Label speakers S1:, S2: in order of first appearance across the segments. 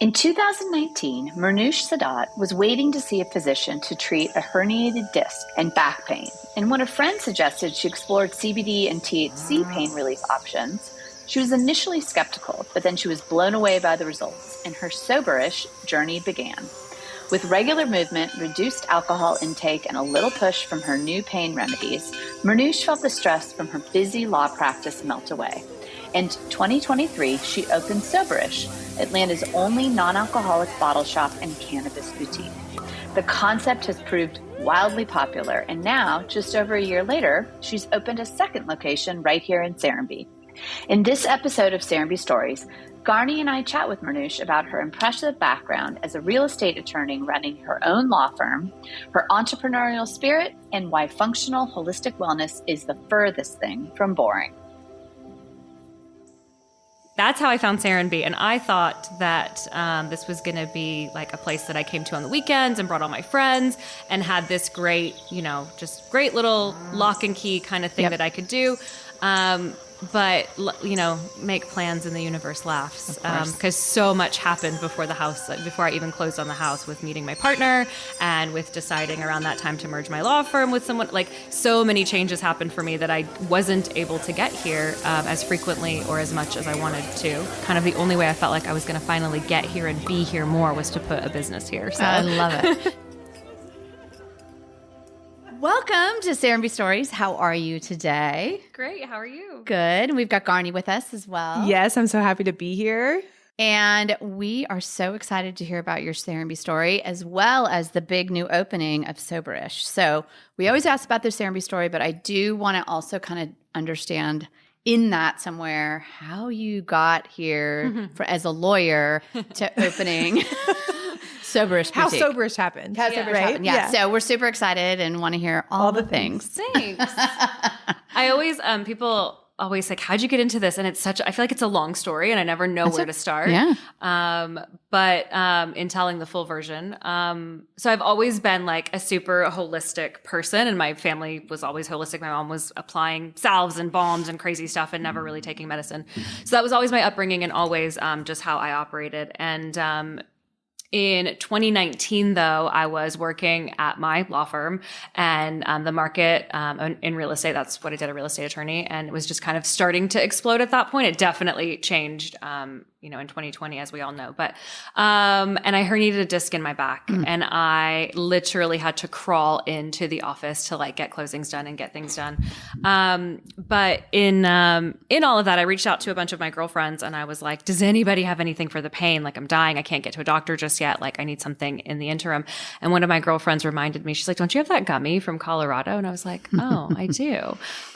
S1: In 2019, Mehrnush Saadat was waiting to see a physician to treat a herniated disc and back pain. And when a friend suggested she explored CBD and THC pain relief options, she was initially skeptical, but then she was blown away by the results, and her Soberish journey began. With regular movement, reduced alcohol intake, and a little push from her new pain remedies, Mehrnush felt the stress from her busy law practice melt away. In 2023, she opened Soberish, Atlanta's only non-alcoholic bottle shop and cannabis boutique. The concept has proved wildly popular, and now, just over a year later, she's opened a second location right here in Serenbe. In this episode of Serenbe Stories, Garni and I chat with Mehrnush about her impressive background as a real estate attorney running her own law firm, her entrepreneurial spirit, and why functional holistic wellness is the furthest thing from boring.
S2: That's how I found Serenbe. And I thought that this was going to be like a place that I came to on the weekends and brought all my friends and had this great, just great little lock and key kind of thing that I could do. But make plans and the universe laughs, because so much happened before I even closed on the house, with meeting my partner and with deciding around that time to merge my law firm with someone. Like, so many changes happened for me that I wasn't able to get here as frequently or as much as I wanted to. Kind of the only way I felt like I was going to finally get here and be here more was to put a business here. So
S3: I love it. Welcome to Serenbe Stories. How are you today?
S2: Great. How are you?
S3: Good. We've got Garni with us as well.
S4: Yes, I'm so happy to be here.
S3: And we are so excited to hear about your Serenbe story, as well as the big new opening of Soberish. So we always ask about the Serenbe story, but I do want to also kind of understand in that somewhere how you got here as a lawyer to opening Soberish
S4: How
S3: boutique.
S4: Soberish happened.
S3: How Soberish happened. Yeah. So we're super excited and want to hear all the things.
S2: Thanks. I always, people always like, how'd you get into this? And I feel like it's a long story and I never know where to start.
S3: Yeah.
S2: But in telling the full version, so I've always been like a super holistic person, and my family was always holistic. My mom was applying salves and balms and crazy stuff and never really taking medicine. So that was always my upbringing and always just how I operated. And in 2019, though, I was working at my law firm, and the market in real estate, that's what I did, a real estate attorney, and it was just kind of starting to explode at that point. It definitely changed, in 2020, as we all know. But and I herniated a disc in my back, and I literally had to crawl into the office to like get closings done and get things done. But in all of that, I reached out to a bunch of my girlfriends, and I was like, "Does anybody have anything for the pain? Like, I'm dying. I can't get to a doctor just yet. Like, I need something in the interim." And one of my girlfriends reminded me, she's like, "Don't you have that gummy from Colorado?" And I was like, "Oh, I do.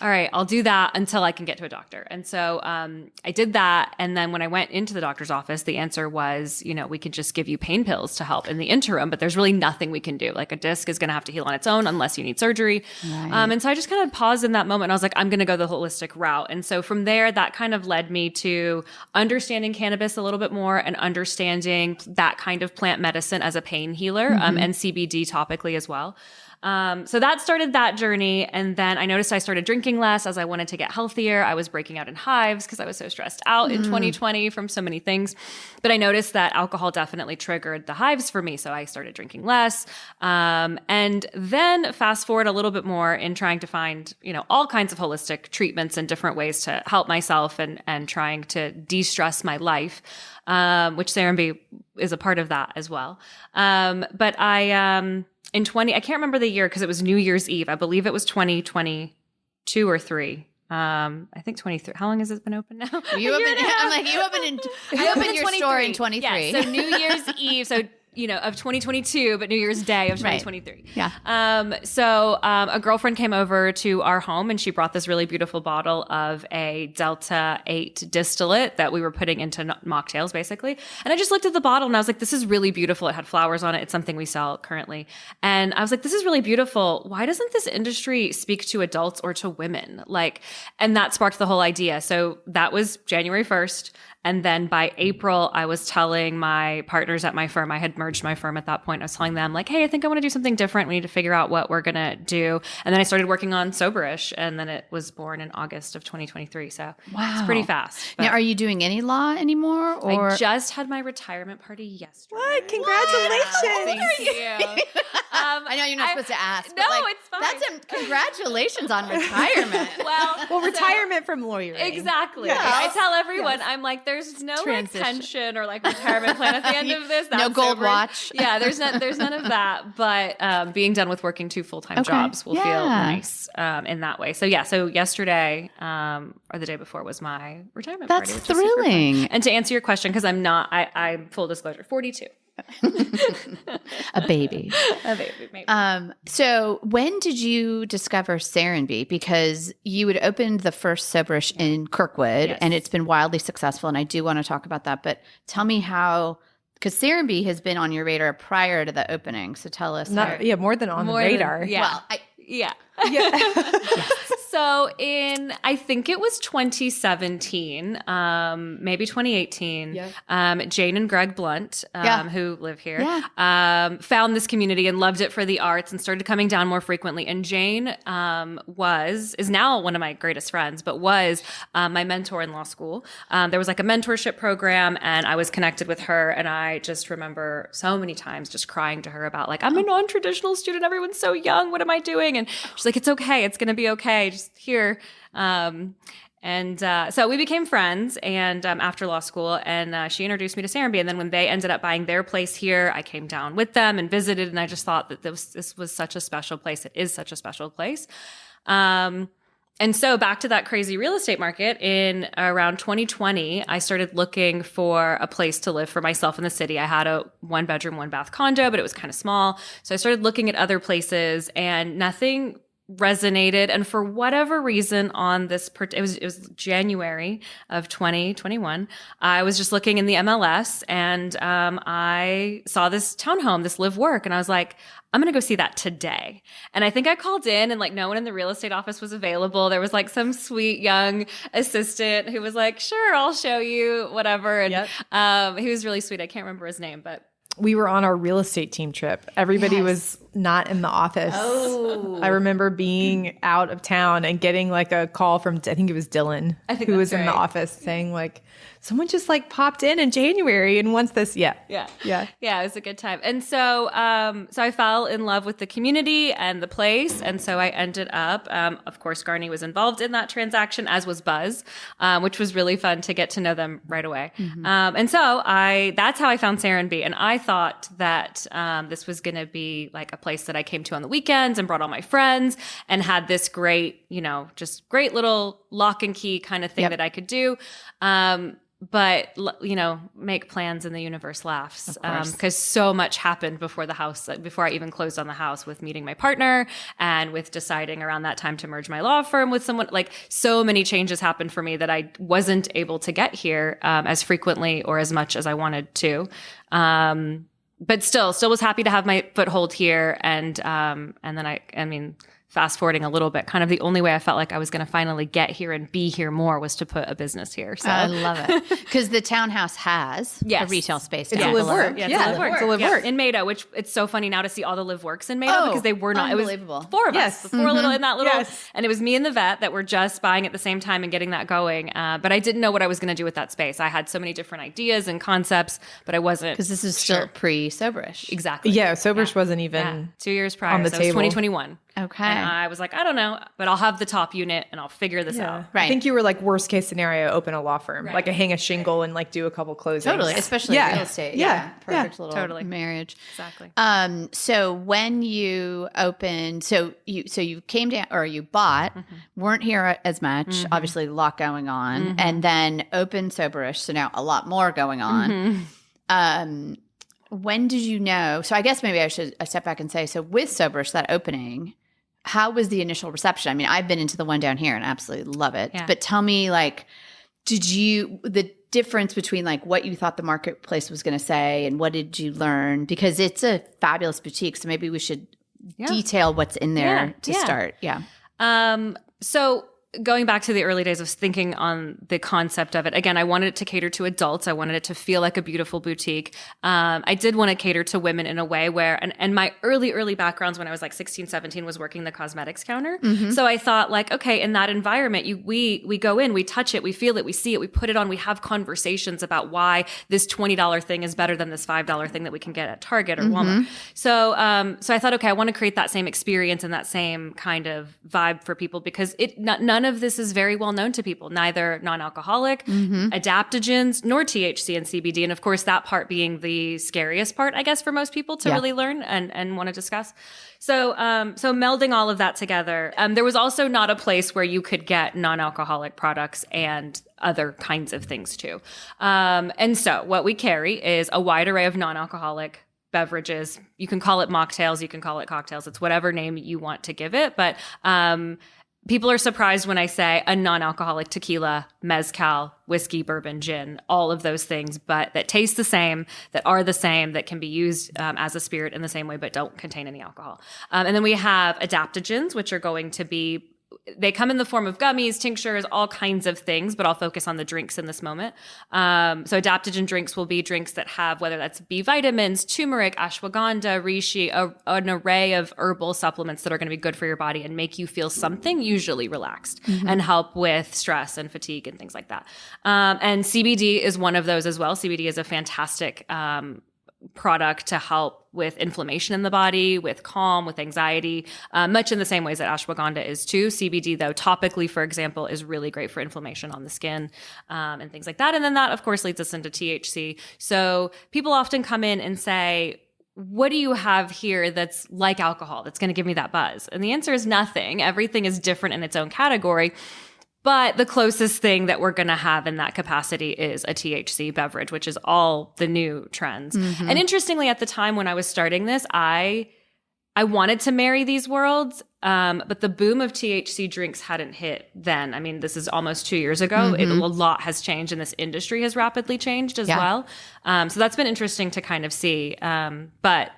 S2: All right, I'll do that until I can get to a doctor." And so I did that. And then when I went into the doctor's office, the answer was, we could just give you pain pills to help in the interim, but there's really nothing we can do. Like, a disc is going to have to heal on its own unless you need surgery. Right. And so I just kind of paused in that moment, and I was like, I'm going to go the holistic route. And so from there, that kind of led me to understanding cannabis a little bit more and understanding that kind of plant medicine as a pain healer, and CBD topically as well. So that started that journey. And then I noticed I started drinking less as I wanted to get healthier. I was breaking out in hives because I was so stressed out in 2020 from so many things. But I noticed that alcohol definitely triggered the hives for me. So I started drinking less. And then fast forward a little bit more in trying to find, all kinds of holistic treatments and different ways to help myself and trying to de-stress my life, which Serenbe is a part of that as well. But I can't remember the year because it was New Year's Eve. I believe it was 2022 or 3. I think 23. How long has it been open now?
S3: You opened your store in 23.
S2: Yeah, so New Year's Eve. So of 2022, but New Year's Day of 2023. Right.
S3: Yeah.
S2: So a girlfriend came over to our home, and she brought this really beautiful bottle of a Delta 8 distillate that we were putting into mocktails, basically. And I just looked at the bottle, and I was like, this is really beautiful. It had flowers on it. It's something we sell currently. And I was like, this is really beautiful. Why doesn't this industry speak to adults or to women? And that sparked the whole idea. So that was January 1st. And then by April, I was telling my partners at my firm, I had merged my firm at that point. I was telling them like, hey, I think I want to do something different. We need to figure out what we're going to do. And then I started working on Soberish, and then it was born in August of 2023. So it's pretty fast.
S3: Now, are you doing any law anymore? Or
S2: I just had my retirement party yesterday.
S4: What? Congratulations.
S3: Thank you. I know you're not supposed to ask.
S2: No,
S3: but
S2: it's fine.
S3: That's congratulations on retirement.
S4: Well, retirement from lawyering.
S2: Exactly.
S3: Yeah.
S2: I tell everyone, I'm like, there's no like pension or like retirement plan at the end of this.
S3: No gold watch.
S2: Yeah, there's none of that. But being done with working 2 full-time jobs will feel nice in that way. So yesterday or the day before was my retirement party.
S3: That's thrilling.
S2: And to answer your question, because I'm full disclosure, 42.
S3: A baby.
S2: Maybe.
S3: So when did you discover Serenbe? Because you had opened the first Soberish in Kirkwood, and it's been wildly successful, and I do want to talk about that. But tell me how, because Serenbe has been on your radar prior to the opening. So tell us.
S4: More than on the radar.
S2: Well,
S3: Yeah.
S2: So I think it was 2017, maybe 2018, Jane and Greg Blunt, who live here, found this community and loved it for the arts and started coming down more frequently. And Jane is now one of my greatest friends, but was my mentor in law school. There was like a mentorship program, and I was connected with her. And I just remember so many times just crying to her about like, I'm a non-traditional student. Everyone's so young. What am I doing? And she's like, it's okay. It's going to be okay. Just here. So we became friends and after law school, and she introduced me to Serenbe. And then when they ended up buying their place here, I came down with them and visited. And I just thought that this was such a special place. It is such a special place. And so back to that crazy real estate market in around 2020, I started looking for a place to live for myself in the city. I had a 1-bedroom, 1-bath condo, but it was kind of small. So I started looking at other places and nothing resonated. And for whatever reason it was January of 2021, I was just looking in the MLS and I saw this townhome, this live work. And I was like, I'm going to go see that today. And I think I called in and like no one in the real estate office was available. There was like some sweet young assistant who was like, sure, I'll show you whatever. And he was really sweet. I can't remember his name, but
S4: we were on our real estate team trip. Everybody was not in the office.
S3: Oh.
S4: I remember being out of town and getting like a call from, I think it was Dylan, who was in the office saying like, someone just like popped in January and wants this. Yeah, it
S2: was a good time. And so I fell in love with the community and the place. And so I ended up, of course, Garney was involved in that transaction, as was Buzz, which was really fun to get to know them right away. Mm-hmm. And so that's how I found Serenbe. And I thought that this was going to be like a place that I came to on the weekends and brought all my friends and had this great, just great little lock and key kind of thing that I could do. But, make plans and the universe laughs. Because so much happened before I even closed on the house, with meeting my partner and with deciding around that time to merge my law firm with someone. Like, so many changes happened for me that I wasn't able to get here as frequently or as much as I wanted to. But still was happy to have my foothold here. And then fast forwarding a little bit, kind of the only way I felt like I was going to finally get here and be here more was to put a business here. So
S3: I love it. Because the townhouse has a retail space.
S4: It's a live work. It's a live work.
S2: In Mado, which it's so funny now to see all the live works in Mado because they were not. It was 4 of us, the 4 little in that little, and it was me and the vet that were just buying at the same time and getting that going. But I didn't know what I was going to do with that space. I had so many different ideas and concepts, but I wasn't.
S3: Because this is still pre-Soberish.
S2: Exactly.
S4: Yeah, Soberish wasn't even
S2: 2 years prior.
S4: on the
S2: so
S4: table.
S2: It was 2021.
S3: Okay.
S2: And I was like, I don't know, but I'll have the top unit and I'll figure this out.
S3: Right.
S4: I think you were like worst case scenario, open a law firm, like hang a shingle and like do a couple closings.
S3: Totally, especially real estate.
S4: Yeah.
S3: Perfect little marriage.
S2: Exactly.
S3: So when you opened, so you came down or you bought, weren't here as much, obviously a lot going on, and then opened Soberish, so now a lot more going on. When did you know? So I guess maybe I should step back and say, so with Soberish, that opening, how was the initial reception? I mean, I've been into the one down here and absolutely love it. Yeah. But tell me, like, the difference between like what you thought the marketplace was going to say and what did you learn? Because it's a fabulous boutique. So maybe we should detail what's in there to start. Yeah.
S2: So going back to the early days of thinking on the concept of it, again, I wanted it to cater to adults. I wanted it to feel like a beautiful boutique. I did want to cater to women in a way where, and my early backgrounds when I was like 16, 17 was working the cosmetics counter. So I thought like, okay, in that environment, we go in, we touch it, we feel it, we see it, we put it on, we have conversations about why this $20 thing is better than this $5 thing that we can get at Target or Walmart. So I thought, okay, I want to create that same experience and that same kind of vibe for people because none of this is very well known to people, neither non-alcoholic, adaptogens, nor THC and CBD. And of course, that part being the scariest part, I guess, for most people to really learn and want to discuss. So melding all of that together, there was also not a place where you could get non-alcoholic products and other kinds of things too. And so what we carry is a wide array of non-alcoholic beverages. You can call it mocktails, you can call it cocktails. It's whatever name you want to give it. But people are surprised when I say a non-alcoholic tequila, mezcal, whiskey, bourbon, gin, all of those things, but that taste the same, that are the same, that can be used as a spirit in the same way, but don't contain any alcohol. And then we have adaptogens, which are going to be, they come in the form of gummies, tinctures, all kinds of things, but I'll focus on the drinks in this moment. So adaptogen drinks will be drinks that have, whether that's B vitamins, turmeric, ashwagandha, reishi, an array of herbal supplements that are going to be good for your body and make you feel something, usually relaxed, and help with stress and fatigue and things like that. And CBD is one of those as well. CBD is a fantastic product to help with inflammation in the body, with calm, with anxiety, much in the same ways that ashwagandha is too. CBD, though, topically, for example, is really great for inflammation on the skin and things like that. And then that, of course, leads us into THC. So people often come in and say, what do you have here that's like alcohol, that's going to give me that buzz? And the answer is nothing. Everything is different in its own category. But the closest thing that we're going to have in that capacity is a THC beverage, which is all the new trends. And interestingly, at the time when I was starting this, I wanted to marry these worlds, but the boom of THC drinks hadn't hit then. I mean, this is almost 2 years ago. A lot has changed, and this industry has rapidly changed as well. So that's been interesting to kind of see. But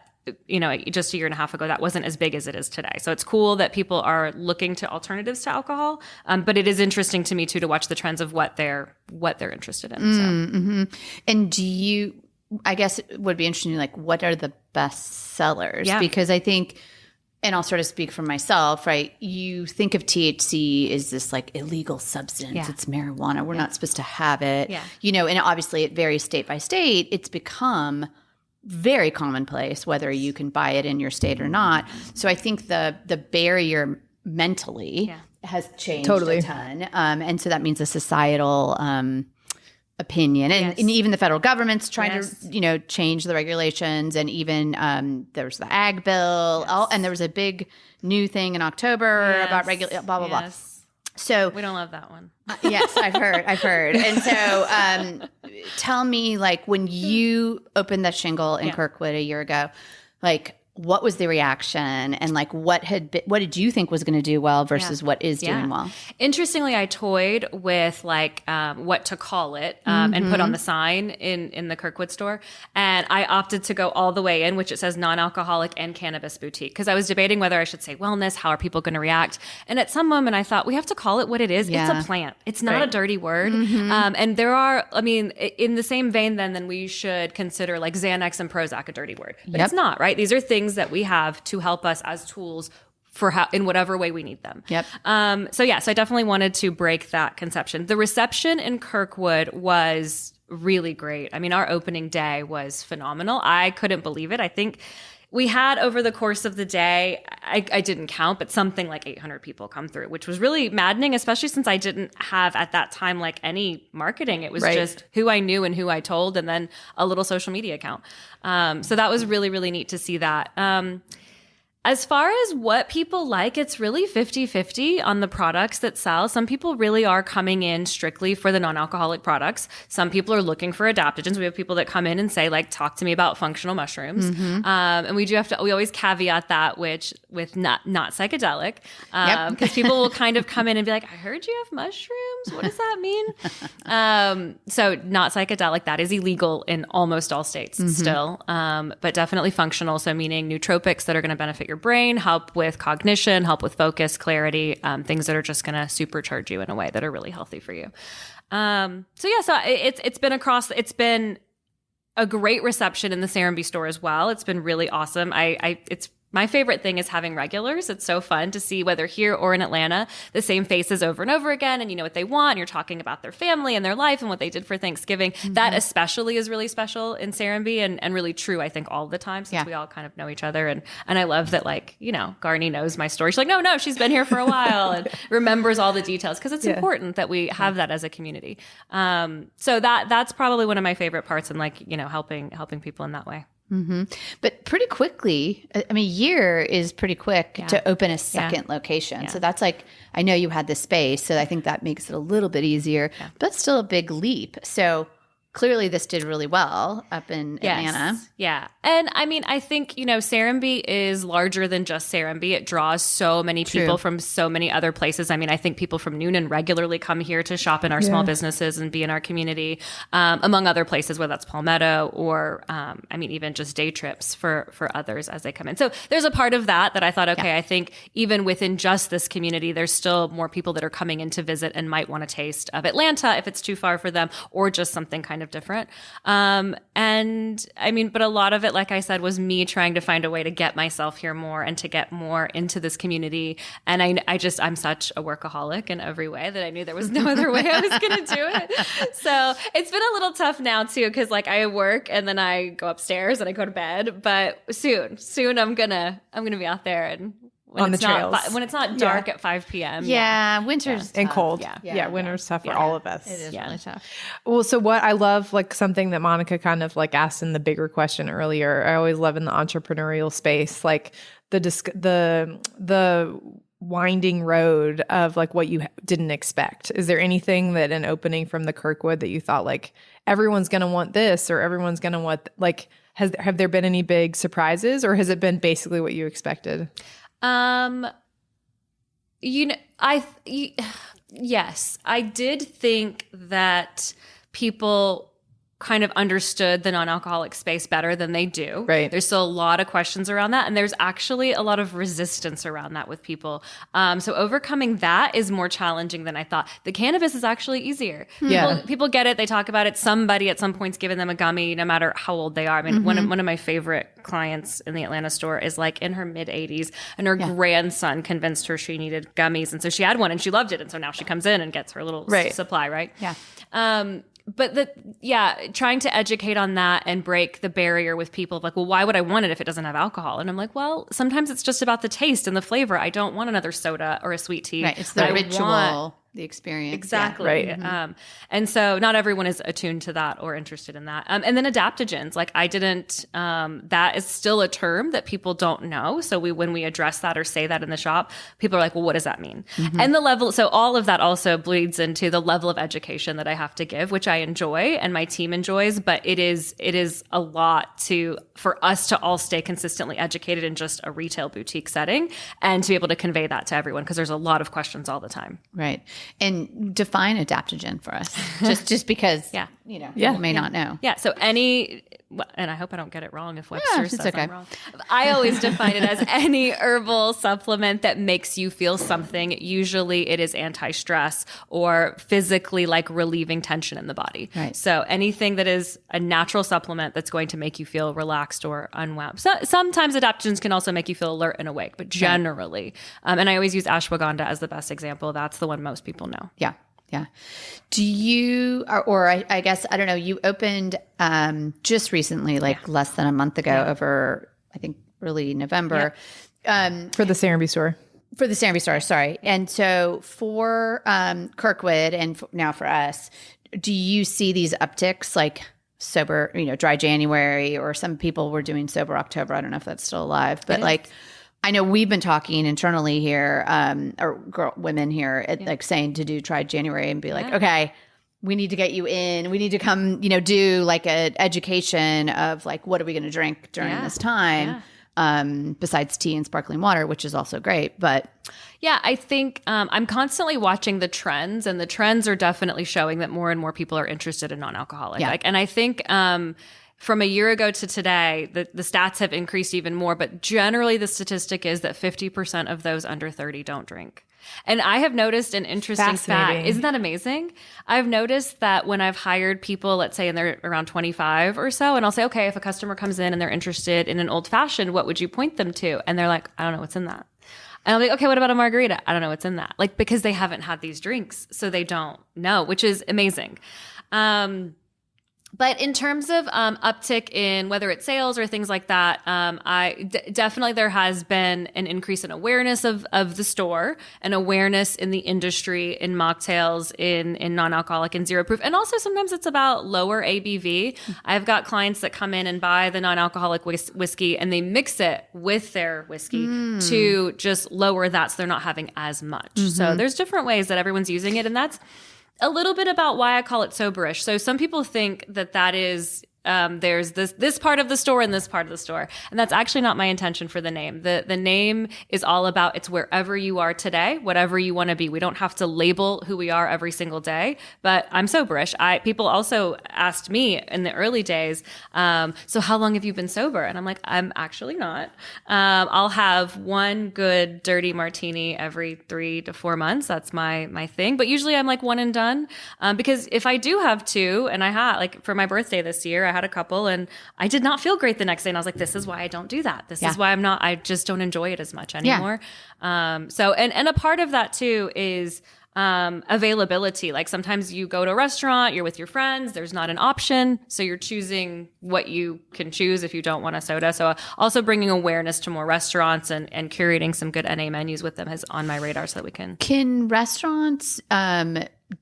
S2: you know, just a year and a half ago, that wasn't as big as it is today. So it's cool that people are looking to alternatives to alcohol. But it is interesting to me too, to watch the trends of what they're interested in.
S3: And do you, I guess it would be interesting, like, what are the best sellers? Because I think, and I'll sort of speak for myself, right? You think of THC as this like illegal substance. It's marijuana. We're not supposed to have it. You know, and obviously it varies state by state. It's become very commonplace, whether you can buy it in your state or not. So I think the barrier mentally has changed a ton. And so that means a societal opinion. And even the federal government's trying to, you know, change the regulations. And even there's the ag bill. And there was a big new thing in October about blah, blah, blah. So
S2: we don't love that one.
S3: Yes, I've heard. And so tell me, like, when you opened the shingle in Kirkwood a year ago, like, what was the reaction, and like what did you think was going to do well versus what is doing well?
S2: Interestingly, I toyed with like what to call it and put on the sign in the Kirkwood store, and I opted to go all the way in, which it says non-alcoholic and cannabis boutique, because I was debating whether I should say wellness. How are people going to react? And at some moment, I thought we have to call it what it is. It's a plant. It's not a dirty word. And there are, I mean, in the same vein, then we should consider like Xanax and Prozac a dirty word, but it's not, right? These are things that we have to help us as tools for how, in whatever way we need them. So I definitely wanted to break that conception. The reception in Kirkwood was really great. I mean, our opening day was phenomenal. I couldn't believe it. I think we had, over the course of the day, I didn't count, but something like 800 people come through, which was really maddening, especially since I didn't have at that time like any marketing. It was just who I knew and who I told, and then a little social media account. So that was really, really neat to see that. As far as what people like, it's really 50-50 on the products that sell. Some people really are coming in strictly for the non-alcoholic products. Some people are looking for adaptogens. We have people that come in and say, like, talk to me about functional mushrooms. And we always caveat that with not psychedelic. Because people will kind of come in and be like, I heard you have mushrooms. What does that mean? So not psychedelic. That is illegal in almost all states still. But definitely functional. So meaning nootropics that are going to benefit your brain, help with cognition, help with focus, clarity, things that are just going to supercharge you in a way that are really healthy for you. It's been a great reception in the Serenbe store as well. It's been really awesome. It's my favorite thing is having regulars. It's so fun to see, whether here or in Atlanta, the same faces over and over again, and you know what they want, and you're talking about their family and their life and what they did for Thanksgiving. That especially is really special in Serenbe and really true, I think, all the time, since we all kind of know each other. And I love that, like, you know, Garni knows my story. She's like, no, she's been here for a while and remembers all the details, because it's important that we have that as a community. So that's probably one of my favorite parts, and, like, you know, helping people in that way.
S3: But pretty quickly, I mean, a year is pretty quick to open a second location. So that's like, I know you had the space, so I think that makes it a little bit easier, but still a big leap. So clearly this did really well up in Atlanta.
S2: Yeah. And I mean, I think, you know, Serenbe is larger than just Serenbe. It draws so many people from so many other places. I mean, I think people from Noonan regularly come here to shop in our small businesses and be in our community, among other places, whether that's Palmetto or, I mean, even just day trips for others as they come in. So there's a part of that I thought, okay, I think even within just this community, there's still more people that are coming in to visit and might want a taste of Atlanta if it's too far for them, or just something kind of different. And I mean, but a lot of it, like I said, was me trying to find a way to get myself here more and to get more into this community. And I'm such a workaholic in every way that I knew there was no other way I was going to do it. So it's been a little tough now too, because like I work and then I go upstairs and I go to bed, but soon I'm going to be out there and when it's not dark at 5 p.m.
S3: Winter's
S4: and
S3: tough.
S4: cold. Winter's tough for all of us.
S3: It is really tough.
S4: Well, so what I love, like something that Monica kind of like asked in the bigger question earlier, I always love in the entrepreneurial space, like the winding road of like what you didn't expect. Is there anything that an opening from the Kirkwood that you thought like everyone's going to want this, or everyone's going to want, like, have there been any big surprises, or has it been basically what you expected?
S2: Yes, I did think that people kind of understood the non-alcoholic space better than they do.
S4: Right.
S2: There's still a lot of questions around that, and there's actually a lot of resistance around that with people. So overcoming that is more challenging than I thought. The cannabis is actually easier. People get it. They talk about it. Somebody at some point's given them a gummy, no matter how old they are. I mean, one of my favorite clients in the Atlanta store is like in her mid 80s, and her grandson convinced her she needed gummies, and so she had one and she loved it, and so now she comes in and gets her little supply. Right. But trying to educate on that and break the barrier with people of like, well, why would I want it if it doesn't have alcohol? And I'm like, well, sometimes it's just about the taste and the flavor. I don't want another soda or a sweet tea.
S3: Right. It's the ritual, the experience.
S2: Exactly. And so not everyone is attuned to that or interested in that. And then adaptogens, like I didn't, that is still a term that people don't know. So when we address that or say that in the shop, people are like, well, what does that mean? And the level, so all of that also bleeds into the level of education that I have to give, which I enjoy and my team enjoys, but it is a lot for us to all stay consistently educated in just a retail boutique setting and to be able to convey that to everyone, because there's a lot of questions all the time.
S3: Right. And define adaptogen for us, just because, people may not know.
S2: Yeah. So and I hope I don't get it wrong if Webster says I'm wrong. I always define it as any herbal supplement that makes you feel something. Usually it is anti-stress or physically like relieving tension in the body.
S3: Right.
S2: So anything that is a natural supplement that's going to make you feel relaxed or unwound. So, sometimes adaptogens can also make you feel alert and awake, but generally, and I always use ashwagandha as the best example. That's the one most people know.
S3: Yeah. Yeah. Do you, or I guess, I don't know, you opened just recently, like less than a month ago over, I think, early November.
S4: For the Serenbe store.
S3: For the Serenbe store, sorry. And so for Kirkwood and now for us, do you see these upticks like sober, dry January, or some people were doing sober October? I don't know if that's still alive, but I know we've been talking internally here, women here, like saying to do try January and be like, okay, we need to get you in. We need to come, do like an education of like, what are we going to drink during this time? Besides tea and sparkling water, which is also great. But
S2: I think I'm constantly watching the trends, and the trends are definitely showing that more and more people are interested in non-alcoholic. And I think from a year ago to today, the stats have increased even more, but generally the statistic is that 50% of those under 30 don't drink. And I have noticed an interesting fact. Isn't that amazing? I've noticed that when I've hired people, let's say, and they're around 25 or so, and I'll say, okay, if a customer comes in and they're interested in an old fashioned, what would you point them to? And they're like, I don't know what's in that. And I'll be like, okay, what about a margarita? I don't know what's in that. Like, because they haven't had these drinks, so they don't know, which is amazing. But in terms of uptick in whether it's sales or things like that, definitely there has been an increase in awareness of the store and awareness in the industry, in mocktails, in non-alcoholic and zero proof. And also sometimes it's about lower ABV. I've got clients that come in and buy the non-alcoholic whiskey and they mix it with their whiskey to just lower that so they're not having as much. So there's different ways that everyone's using it, and that's a little bit about why I call it Soberish. So some people think that is there's this part of the store and this part of the store, and that's actually not my intention for the name. The name is all about it's wherever you are today, whatever you want to be. We don't have to label who we are every single day, but I'm Soberish. People also asked me in the early days, so how long have you been sober? And I'm like, I'm actually not. I'll have one good dirty martini every 3 to 4 months. That's my thing. But usually I'm like one and done, because if I do have two, and I had, like, for my birthday this year, I had a couple and I did not feel great the next day. And I was like, this is why I don't do that. This is why I just don't enjoy it as much anymore. So a part of that too is availability. Like sometimes you go to a restaurant, you're with your friends, there's not an option. So you're choosing what you can choose if you don't want a soda. So also bringing awareness to more restaurants and curating some good NA menus with them is on my radar so that we can.
S3: Can restaurants,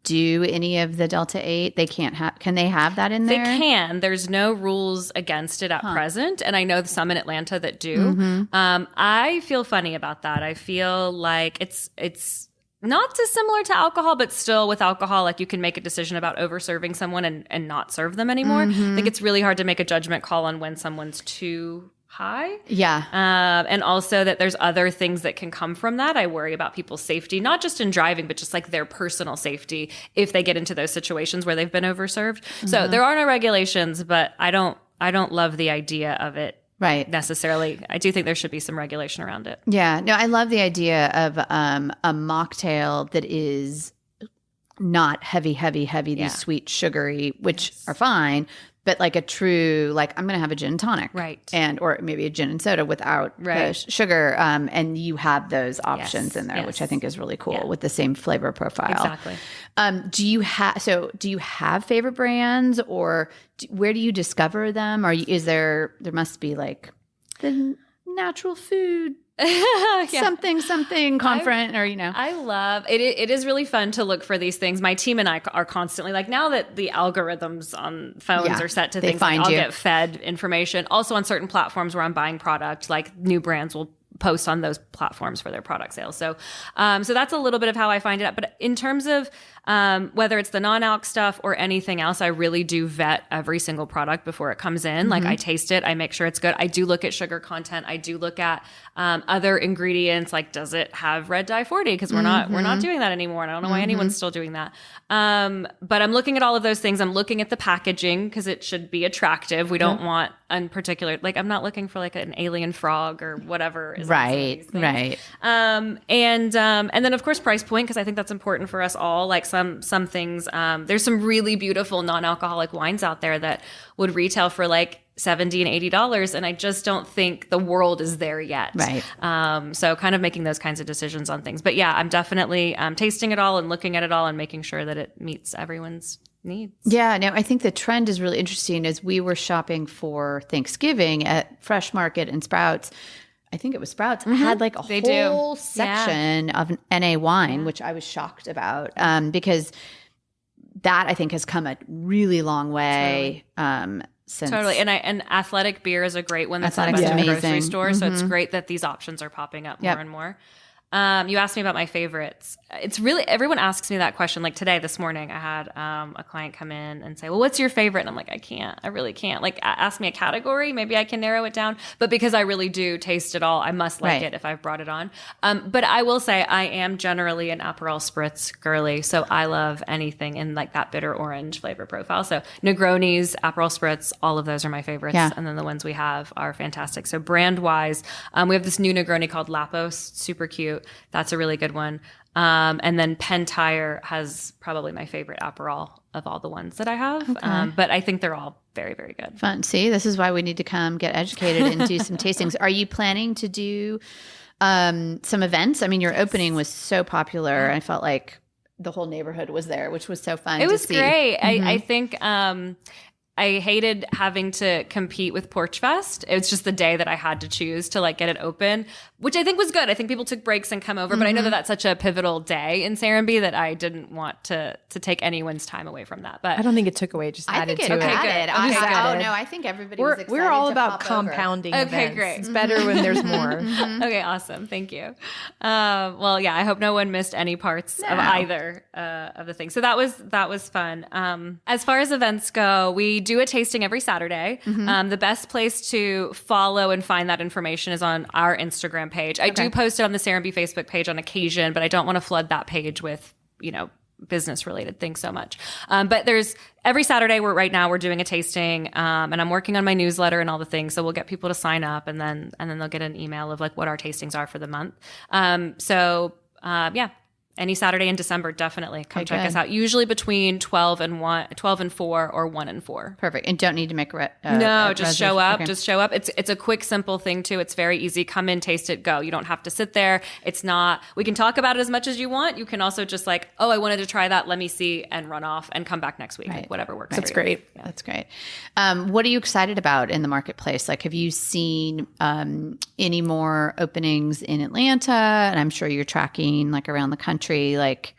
S3: do any of the Delta 8? Can they have that in there?
S2: They can. There's no rules against it at present. And I know some in Atlanta that do. I feel funny about that. I feel like it's not dissimilar to alcohol, but still with alcohol, like you can make a decision about over serving someone and not serve them anymore. I think it's really hard to make a judgment call on when someone's too high.
S3: Yeah.
S2: And also that there's other things that can come from that. I worry about people's safety, not just in driving, but just like their personal safety if they get into those situations where they've been overserved. So there are no regulations, but I don't love the idea of it.
S3: Right.
S2: Necessarily. I do think there should be some regulation around it.
S3: Yeah. No, I love the idea of a mocktail that is not heavy, these sweet, sugary, which are fine, but like a true, like I'm going to have a gin and tonic.
S2: Right.
S3: Or maybe a gin and soda without the sugar. And you have those options in there, which I think is really cool with the same flavor profile.
S2: Exactly.
S3: Do you have favorite brands, or where do you discover them? Or there must be like the natural food something conference,
S2: I love it. It is really fun to look for these things. My team and I are constantly like, now that the algorithms on phones are set to things, like I'll get fed information. Also on certain platforms where I'm buying product, like new brands will post on those platforms for their product sales. So that's a little bit of how I find it out. But in terms of whether it's the non-alc stuff or anything else, I really do vet every single product before it comes in. Like I taste it, I make sure it's good. I do look at sugar content. I do look at other ingredients, like does it have red dye 40? Because we're not doing that anymore. And I don't know why anyone's still doing that. But I'm looking at all of those things. I'm looking at the packaging because it should be attractive. We don't want unparticular, like I'm not looking for like an alien frog or whatever is
S3: right.
S2: And then of course price point, because I think that's important for us all. Like some things, there's some really beautiful non-alcoholic wines out there that would retail for like $70 and $80, and I just don't think the world is there yet.
S3: Right.
S2: So kind of making those kinds of decisions on things. But yeah, I'm definitely tasting it all and looking at it all and making sure that it meets everyone's needs.
S3: Yeah, no, I think the trend is really interesting. As we were shopping for Thanksgiving at Fresh Market and Sprouts, I think it was Sprouts, had like a whole section of NA wine, which I was shocked about because that I think has come a really long way. Since
S2: and athletic beer is a great one that's at the grocery store. So it's great that these options are popping up more and more. You asked me about my favorites. It's really, everyone asks me that question. Like today, this morning, I had a client come in and say, well, what's your favorite? And I'm like, I really can't. Like, ask me a category. Maybe I can narrow it down. But because I really do taste it all, I must like it if I've brought it on. But I will say I am generally an Aperol Spritz girly. So I love anything in like that bitter orange flavor profile. So Negronis, Aperol Spritz, all of those are my favorites.
S3: Yeah.
S2: And then the ones we have are fantastic. So brand wise, we have this new Negroni called Lapos, super cute. That's a really good one. And then Penn Tire has probably my favorite Aperol of all the ones that I have.
S3: Okay.
S2: But I think they're all very, very good.
S3: Fun. See, this is why we need to come get educated and do some tastings. Are you planning to do some events? I mean, your opening was so popular. I felt like the whole neighborhood was there, which was so fun.
S2: It was
S3: to see.
S2: great. I think I hated having to compete with Porch Fest. It was just the day that I had to choose to like get it open, which I think was good. I think people took breaks and come over, but I know that that's such a pivotal day in Serenbe that I didn't want to take anyone's time away from that. But
S4: I don't think it took away, just
S3: I
S4: added
S3: think
S4: to
S3: it
S4: it.
S3: added.
S2: Okay, good.
S3: Oh no, I think everybody was excited.
S4: We're all
S3: to
S4: about
S3: pop over.
S4: compounding
S2: Okay,
S4: events.
S2: great.
S4: It's better when there's more.
S2: Okay, awesome. Thank you. Well, yeah, I hope no one missed any parts of either of the things. So that was fun. As far as events go, we do a tasting every Saturday. The best place to follow and find that information is on our Instagram page. I do post it on the Serenbe Facebook page on occasion, but I don't want to flood that page with, business related things so much. But there's every Saturday right now we're doing a tasting, and I'm working on my newsletter and all the things. So we'll get people to sign up and then they'll get an email of like what our tastings are for the month. Yeah. Any Saturday in December, definitely come check us out. Usually between 12 and 4 or 1 and 4.
S3: Perfect. And don't need to make
S2: just show up. Okay. Just show up. It's a quick, simple thing too. It's very easy. Come in, taste it, go. You don't have to sit there. It's not, we can talk about it as much as you want. You can also just like, oh, I wanted to try that. Let me see and run off and come back next week. Like, whatever works.
S4: That's great.
S2: Yeah.
S3: That's great. What are you excited about in the marketplace? Like, have you seen any more openings in Atlanta? And I'm sure you're tracking like around the country. Like,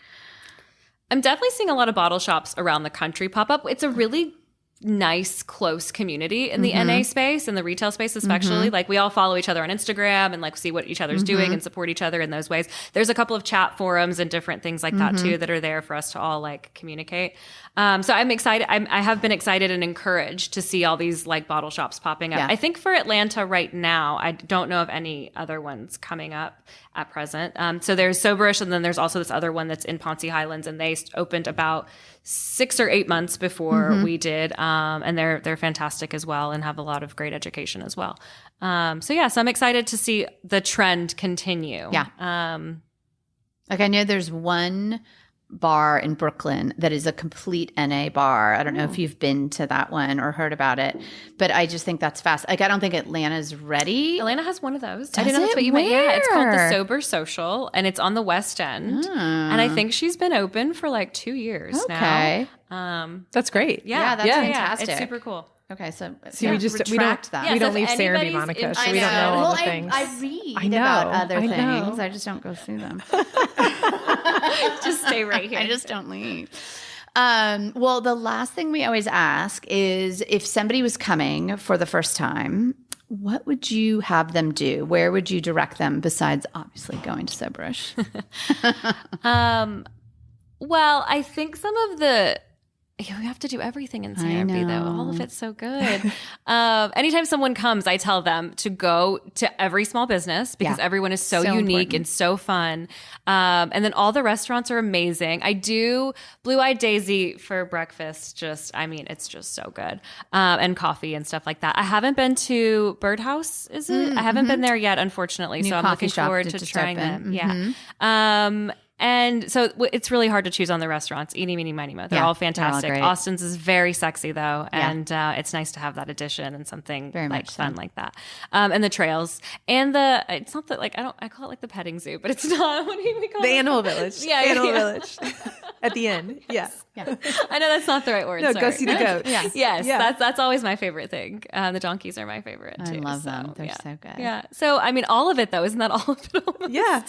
S2: I'm definitely seeing a lot of bottle shops around the country pop up. It's a really nice, close community in the NA space and the retail space, especially. Like, we all follow each other on Instagram and like see what each other's doing and support each other in those ways. There's a couple of chat forums and different things like that too that are there for us to all like communicate. So I'm excited. I have been excited and encouraged to see all these like bottle shops popping up.
S3: Yeah.
S2: I think for Atlanta right now, I don't know of any other ones coming up at present. So there's Soberish, and then there's also this other one that's in Ponce Highlands, and they opened about 6 or 8 months before we did. And they're fantastic as well and have a lot of great education as well. So I'm excited to see the trend continue.
S3: Yeah. Like, I know there's one bar in Brooklyn that is a complete NA bar. I don't know if you've been to that one or heard about it, but I just think that's fast. Like, I don't think Atlanta's ready.
S2: Atlanta has one of those.
S3: Does
S2: I didn't know that's what you meant.
S3: Where?
S2: Yeah, it's called the Sober Social, and it's on the West End. And I think she's been open for like 2 years now.
S4: That's great.
S3: Yeah, that's fantastic.
S2: It's super cool.
S3: Okay, so
S4: See, we don't
S2: Yeah,
S4: we
S2: so
S4: don't leave
S2: if
S4: Serenbe,
S2: anybody's
S4: Monica. So
S2: interested-
S4: we don't know all
S3: well,
S4: the things.
S3: I read
S4: I know,
S3: about other
S4: I
S3: things.
S4: know.
S3: I just don't go through them.
S2: Just stay right here.
S3: I just don't leave. Well, the last thing we always ask is, if somebody was coming for the first time, what would you have them do? Where would you direct them besides obviously going to Soberish?
S2: Well, I think some of the we have to do everything in Serenbe, though. All of it's so good. Anytime someone comes, I tell them to go to every small business because everyone is so unique
S3: important.
S2: and so fun. And then all the restaurants are amazing. I do Blue Eyed Daisy for breakfast. It's just so good. And coffee and stuff like that. I haven't been to Birdhouse, is it? I haven't been there yet, unfortunately.
S3: New
S2: so I'm
S3: coffee
S2: looking
S3: shop
S2: forward
S3: that
S2: to
S3: just
S2: trying
S3: opened.
S2: them. Yeah. And so it's really hard to choose on the restaurants. Eeny, meeny, miny, mo. They're all fantastic.
S3: great.
S2: Austin's is very sexy though. And it's nice to have that addition and something
S3: Very
S2: like
S3: much
S2: fun
S3: so.
S2: like that. And the trails and it's not that I call it like the petting zoo, but it's not. What do we call
S4: The
S2: it?
S4: Animal Village.
S2: Yeah,
S4: Animal Village. At the end. Yeah.
S2: I know that's not the right word.
S4: No,
S2: sorry.
S4: go see the goats.
S2: Yes,
S4: Yeah.
S2: that's always my favorite thing. The donkeys are my favorite too.
S3: I love them. They're so good.
S2: Yeah. So, all of it though, isn't that all of it? Almost?
S4: Yeah.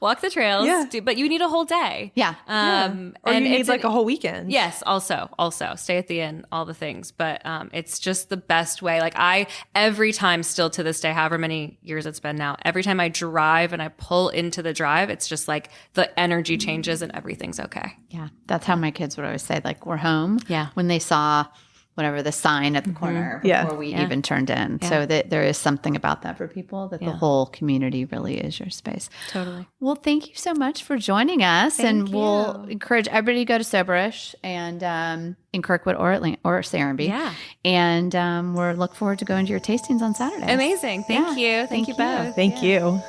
S2: walk the trails,
S4: Yeah.
S2: but you need a whole day.
S3: Yeah.
S4: Or
S2: and
S4: you need
S2: it's
S4: like a whole weekend.
S2: Yes, also stay at the inn, all the things. But it's just the best way. Like every time still to this day, however many years it's been now, every time I drive and I pull into the drive, it's just like the energy changes and everything's okay.
S3: Yeah. That's how my kids would always say, like, we're home.
S2: Yeah.
S3: When they saw whatever the sign at the corner before we even turned in.
S2: Yeah.
S3: So that there is something about that for people, that the whole community really is your space.
S2: Totally.
S3: Well, thank you so much for joining us.
S2: Thank
S3: we'll encourage everybody to go to Soberish and in Kirkwood or Serenbe.
S2: Yeah.
S3: And we're look forward to going to your tastings on Saturday.
S2: Amazing. Thank you. Thank you both.
S4: Thank you.